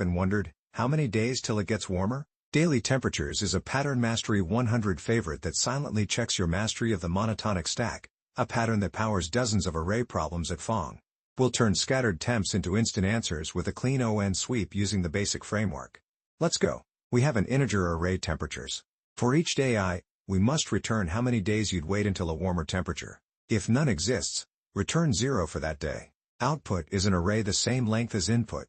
and wondered, how many days till it gets warmer? Daily Temperatures is a Pattern Mastery 100 favorite that silently checks your mastery of the monotonic stack, a pattern that powers dozens of array problems at Phong. We'll turn scattered temps into instant answers with a clean ON sweep using the basic framework. Let's go. We have an integer array temperatures. For each day I, we must return how many days you'd wait until a warmer temperature. If none exists, return 0 for that day. Output is an array the same length as input.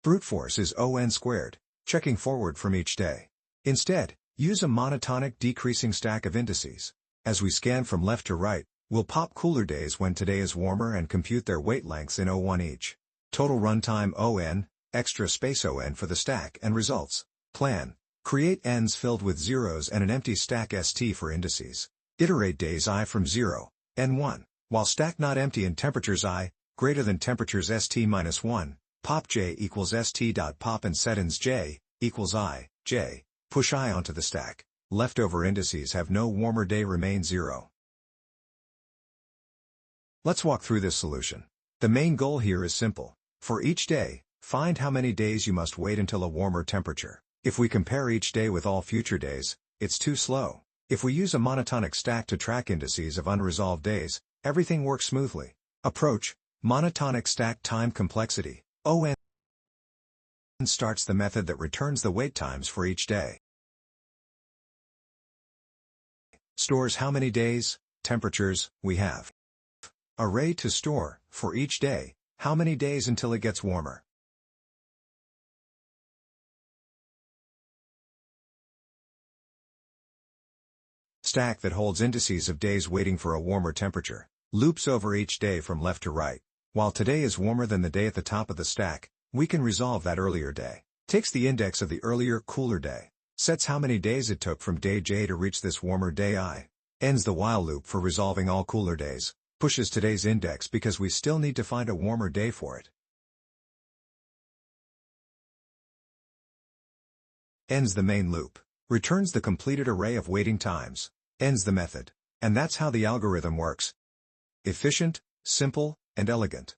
Brute force is ON squared, checking forward from each day. Instead, use a monotonic decreasing stack of indices. As we scan from left to right, we'll pop cooler days when today is warmer and compute their wait lengths in O1 each. Total runtime ON, extra space ON for the stack and results. Plan. Create ends filled with zeros and an empty stack ST for indices. Iterate days I from 0, N1, while stack not empty and temperatures I, greater than temperatures ST-1. Pop j equals st.pop and settings j equals I, j. Push I onto the stack. Leftover indices have no warmer day remain 0. Let's walk through this solution. The main goal here is simple. For each day, find how many days you must wait until a warmer temperature. If we compare each day with all future days, it's too slow. If we use a monotonic stack to track indices of unresolved days, everything works smoothly. Approach: monotonic stack time complexity. ON starts the method that returns the wait times for each day. Stores how many days, temperatures, we have. Array to store, for each day, how many days until it gets warmer. Stack that holds indices of days waiting for a warmer temperature. Loops over each day from left to right. While today is warmer than the day at the top of the stack, we can resolve that earlier day. Takes the index of the earlier, cooler day. Sets how many days it took from day j to reach this warmer day I. Ends the while loop for resolving all cooler days. Pushes today's index because we still need to find a warmer day for it. Ends the main loop. Returns the completed array of waiting times. Ends the method. And that's how the algorithm works. Efficient, simple, and elegant.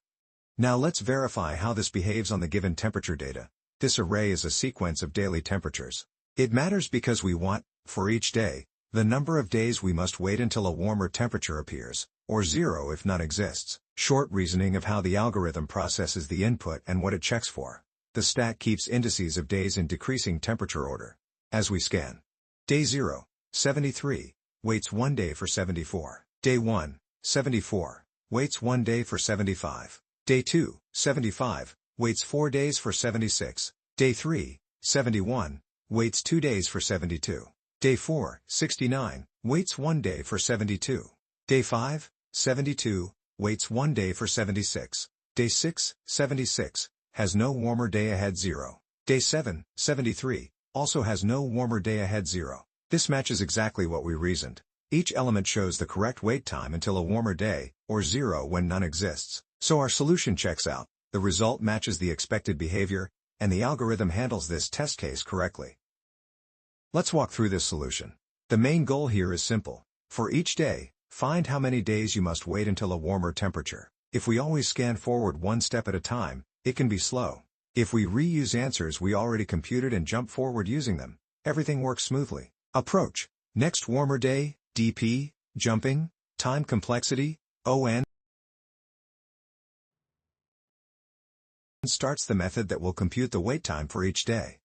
Now let's verify how this behaves on the given temperature data. This array is a sequence of daily temperatures. It matters because we want, for each day, the number of days we must wait until a warmer temperature appears, or 0 if none exists. Short reasoning of how the algorithm processes the input and what it checks for. The stack keeps indices of days in decreasing temperature order. As we scan. Day 0, 73, waits 1 day for 74. Day 1, 74. Waits 1 day for 75. Day 2, 75, waits 4 days for 76. Day 3, 71, waits 2 days for 72. Day 4, 69, waits 1 day for 72. Day 5, 72, waits 1 day for 76. Day 6, 76, has no warmer day ahead 0. Day 7, 73, also has no warmer day ahead 0. This matches exactly what we reasoned. Each element shows the correct wait time until a warmer day, or 0 when none exists. So our solution checks out, the result matches the expected behavior, and the algorithm handles this test case correctly. Let's walk through this solution. The main goal here is simple. For each day, find how many days you must wait until a warmer temperature. If we always scan forward one step at a time, it can be slow. If we reuse answers we already computed and jump forward using them, everything works smoothly. Approach: next warmer day, DP, jumping, time complexity, ON. Starts the method that will compute the wait time for each day.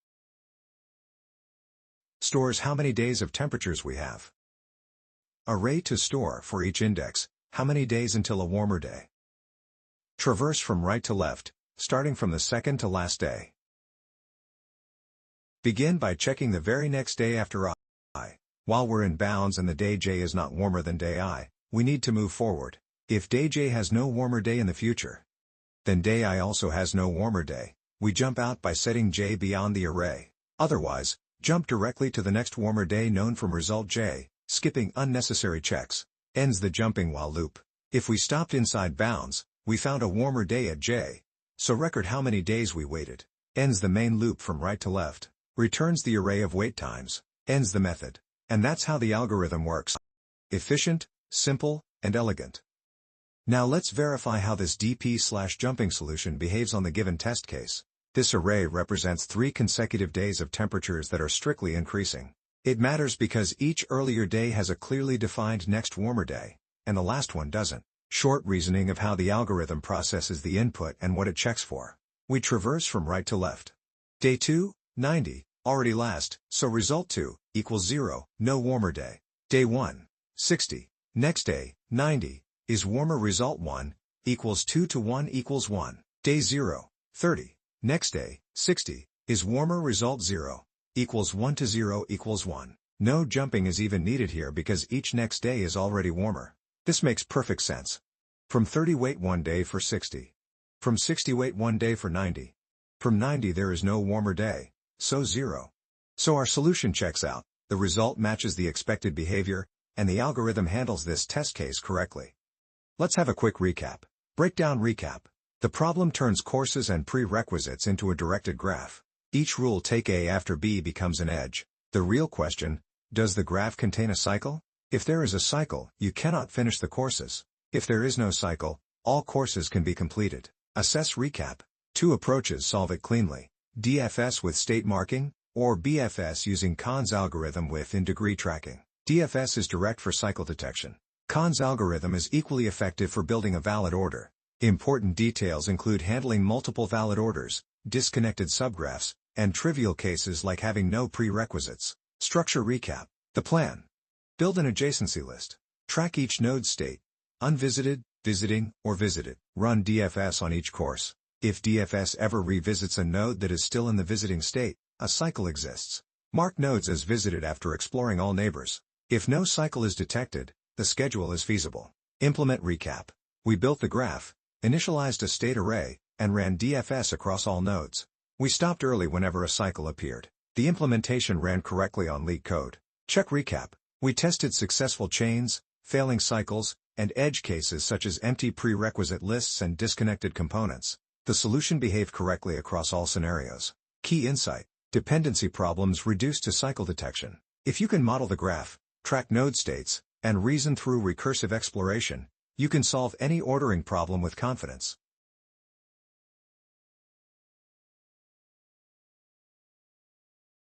Stores how many days of temperatures we have. Array to store for each index, how many days until a warmer day. Traverse from right to left, starting from the second to last day. Begin by checking the very next day after I. While we're in bounds and the day j is not warmer than day I, we need to move forward. If day j has no warmer day in the future, then day I also has no warmer day. We jump out by setting j beyond the array. Otherwise, jump directly to the next warmer day known from result j, skipping unnecessary checks. Ends the jumping while loop. If we stopped inside bounds, we found a warmer day at j. So record how many days we waited. Ends the main loop from right to left. Returns the array of wait times. Ends the method. And that's how the algorithm works. Efficient, simple, and elegant. Now let's verify how this DP/jumping solution behaves on the given test case. This array represents 3 consecutive days of temperatures that are strictly increasing. It matters because each earlier day has a clearly defined next warmer day, and the last one doesn't. Short reasoning of how the algorithm processes the input and what it checks for. We traverse from right to left. Day 2, 90, already last, so result 2, equals 0, no warmer day. Day 1, 60, next day, 90, is warmer, result 1, equals 2 to 1 equals 1. Day 0, 30, next day, 60, is warmer, result 0, equals 1 to 0 equals 1. No jumping is even needed here because each next day is already warmer. This makes perfect sense. From 30 wait 1 day for 60. From 60 wait 1 day for 90. From 90 there is no warmer day, so 0. So our solution checks out, the result matches the expected behavior, and the algorithm handles this test case correctly. Let's have a quick recap. Breakdown recap. The problem turns courses and prerequisites into a directed graph. Each rule take A after B becomes an edge. The real question, does the graph contain a cycle? If there is a cycle, you cannot finish the courses. If there is no cycle, all courses can be completed. Assess recap. 2 approaches solve it cleanly. DFS with state marking, or BFS using Kahn's algorithm with in-degree tracking. DFS is direct for cycle detection. Kahn's algorithm is equally effective for building a valid order. Important details include handling multiple valid orders, disconnected subgraphs, and trivial cases like having no prerequisites. Structure recap. The plan. Build an adjacency list. Track each node's state. Unvisited, visiting, or visited. Run DFS on each course. If DFS ever revisits a node that is still in the visiting state, a cycle exists. Mark nodes as visited after exploring all neighbors. If no cycle is detected, the schedule is feasible. Implement recap. We built the graph, initialized a state array, and ran DFS across all nodes. We stopped early whenever a cycle appeared. The implementation ran correctly on LeetCode. Check recap. We tested successful chains, failing cycles, and edge cases such as empty prerequisite lists and disconnected components. The solution behaved correctly across all scenarios. Key insight. Dependency problems reduced to cycle detection. If you can model the graph, track node states, and reason through recursive exploration, you can solve any ordering problem with confidence.